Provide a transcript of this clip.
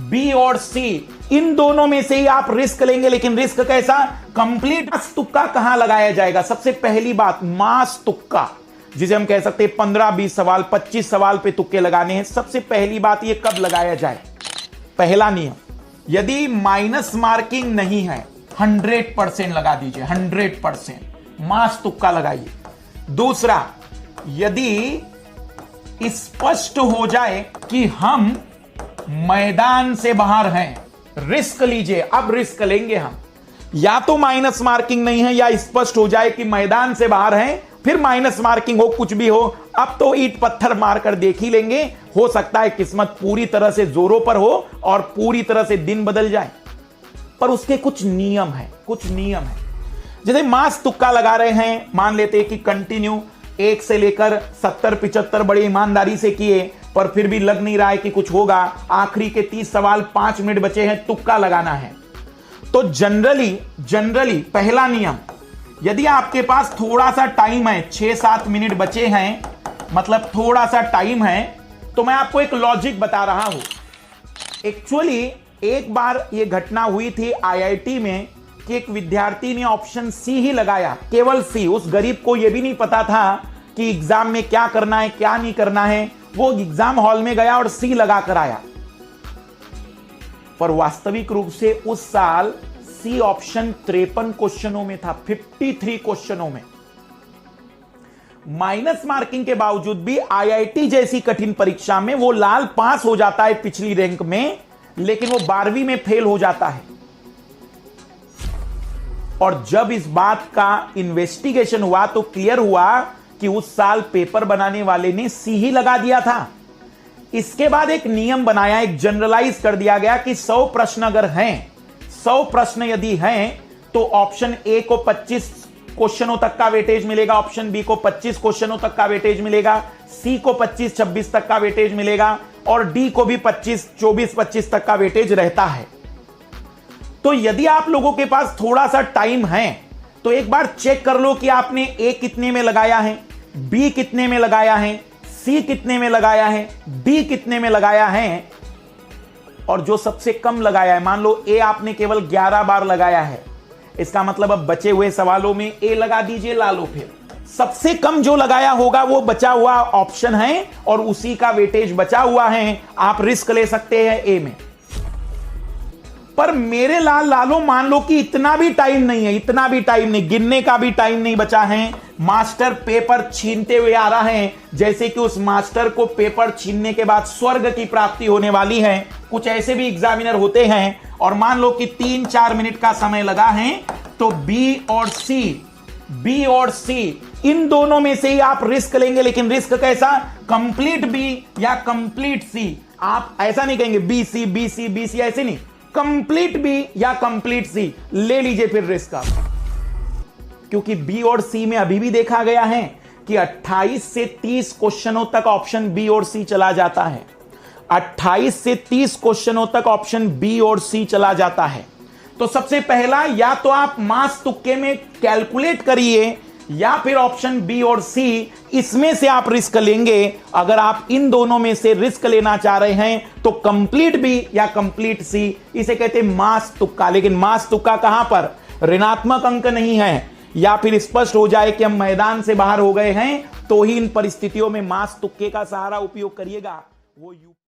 B और सी, इन दोनों में से ही आप रिस्क लेंगे, लेकिन रिस्क कैसा? कंप्लीट। मास तुक्का कहां लगाया जाएगा? सबसे पहली बात, मास तुक्का जिसे हम कह सकते हैं 15-20 सवाल 25 सवाल पे तुक्के लगाने हैं। सबसे पहली बात, ये कब लगाया जाए? पहला नियम, यदि माइनस मार्किंग नहीं है 100% लगा दीजिए, 100% मास तुक्का लगाइए। दूसरा, यदि स्पष्ट हो जाए कि हम मैदान से बाहर हैं, रिस्क लीजिए। अब रिस्क लेंगे हम, या तो माइनस मार्किंग नहीं है या स्पष्ट हो जाए कि मैदान से बाहर हैं, फिर माइनस मार्किंग हो, कुछ भी हो, अब तो ईंट पत्थर मारकर देख ही लेंगे। हो सकता है किस्मत पूरी तरह से जोरों पर हो और पूरी तरह से दिन बदल जाए, पर उसके कुछ नियम है, कुछ नियम है। जैसे मास तुक्का लगा रहे हैं, मान लेते हैं कि कंटिन्यू 1 से लेकर 70-75 बड़ी ईमानदारी से किए, पर फिर भी लग नहीं रहा है कि कुछ होगा। आखिरी के 30 सवाल 5 मिनट बचे हैं, तुक्का लगाना है। तो जनरली पहला नियम, यदि आपके पास थोड़ा सा टाइम है, 6-7 मिनट बचे हैं, मतलब थोड़ा सा टाइम है, तो मैं आपको एक लॉजिक बता रहा हूं। एक्चुअली एक बार यह घटना हुई थी आईआईटी में कि एक विद्यार्थी ने ऑप्शन सी ही लगाया, केवल सी। उस गरीब को यह भी नहीं पता था कि एग्जाम में क्या करना है क्या नहीं करना है। वो एग्जाम हॉल में गया और सी लगा कर आया, पर वास्तविक रूप से उस साल सी ऑप्शन 53 क्वेश्चनों में था, 53 क्वेश्चनों में। माइनस मार्किंग के बावजूद भी आईआईटी जैसी कठिन परीक्षा में वो लाल पास हो जाता है पिछली रैंक में, लेकिन वो 12वीं में फेल हो जाता है। और जब इस बात का इन्वेस्टिगेशन हुआ तो क्लियर हुआ कि उस साल पेपर बनाने वाले ने सी ही लगा दिया था। इसके बाद एक नियम बनाया, एक जनरलाइज कर दिया गया कि 100 प्रश्न अगर हैं, 100 प्रश्न यदि हैं, तो ऑप्शन ए को 25 क्वेश्चनों तक का वेटेज मिलेगा, ऑप्शन बी को 25 क्वेश्चनों तक का वेटेज मिलेगा, सी को 25-26 तक का वेटेज मिलेगा, और डी को भी 24-25 तक का वेटेज रहता है। तो यदि आप लोगों के पास थोड़ा सा टाइम है, तो एक बार चेक कर लो कि आपने ए कितने में लगाया है, बी कितने में लगाया है, सी कितने में लगाया है, डी कितने में लगाया है, और जो सबसे कम लगाया है, मान लो ए आपने केवल 11 बार लगाया है, इसका मतलब अब बचे हुए सवालों में ए लगा दीजिए, ला लो। फिर सबसे कम जो लगाया होगा वो बचा हुआ ऑप्शन है और उसी का वेटेज बचा हुआ है, आप रिस्क ले सकते हैं ए में। पर मेरे लालो मान लो कि इतना भी टाइम नहीं है, इतना भी टाइम नहीं, गिनने का भी टाइम नहीं बचा है, मास्टर पेपर छीनते हुए आ रहा है, जैसे कि उस मास्टर को पेपर छीनने के बाद स्वर्ग की प्राप्ति होने वाली है। कुछ ऐसे भी एग्जामिनर होते हैं, और मान लो कि 3-4 मिनट का समय लगा है, तो बी और सी इन दोनों में से ही आप रिस्क लेंगे, लेकिन रिस्क कैसा? कंप्लीट बी या कंप्लीट सी। आप ऐसा नहीं कहेंगे बी सी, ऐसे नहीं, कंप्लीट बी या कंप्लीट सी ले लीजिए फिर रिस्क आप। क्योंकि बी और सी में अभी भी देखा गया है कि 28 से 30 क्वेश्चनों तक ऑप्शन बी और सी चला जाता है, 28 से 30 क्वेश्चनों तक ऑप्शन बी और सी चला जाता है। तो सबसे पहला, या तो आप मास तुक्के में कैलकुलेट करिए, या फिर ऑप्शन बी और सी, इसमें से आप रिस्क लेंगे। अगर आप इन दोनों में से रिस्क लेना चाह रहे हैं तो कंप्लीट बी या कंप्लीट सी, इसे कहते हैं मास तुक्का। लेकिन मास तुक्का कहां पर? ऋणात्मक अंक नहीं है, या फिर स्पष्ट हो जाए कि हम मैदान से बाहर हो गए हैं, तो ही इन परिस्थितियों में मास तुक्के का सहारा उपयोग करिएगा। वो